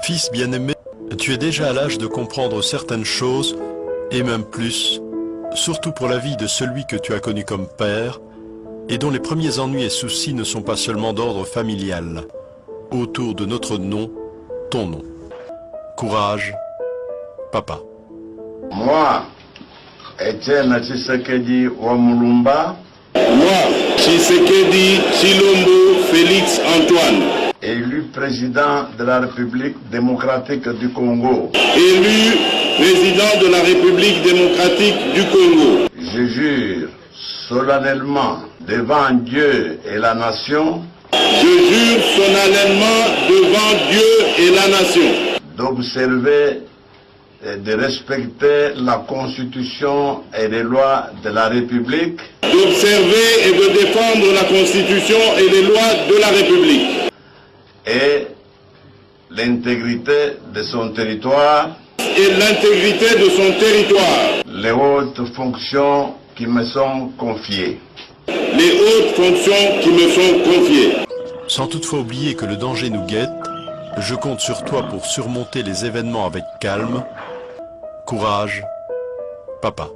Fils bien-aimé, tu es déjà à l'âge de comprendre certaines choses, et même plus, surtout pour la vie de celui que tu as connu comme père, et dont les premiers ennuis et soucis ne sont pas seulement d'ordre familial. Autour de notre nom, ton nom. Courage, papa. Moi, Etienne Tshisekedi Wamulumba. Moi, Tshisekedi Tshilombo Félix Antoine. Élu président de la République démocratique du Congo. Élu président de la République démocratique du Congo. Je jure solennellement devant Dieu et la nation. Je jure solennellement devant Dieu et la nation d'observer et de respecter la Constitution et les lois de la République. D'observer et de défendre la Constitution et les lois de la République. Et l'intégrité de son territoire. Et l'intégrité de son territoire. Les hautes fonctions qui me sont confiées. Les hautes fonctions qui me sont confiées. Sans toutefois oublier que le danger nous guette, je compte sur toi pour surmonter les événements avec calme. Courage, papa.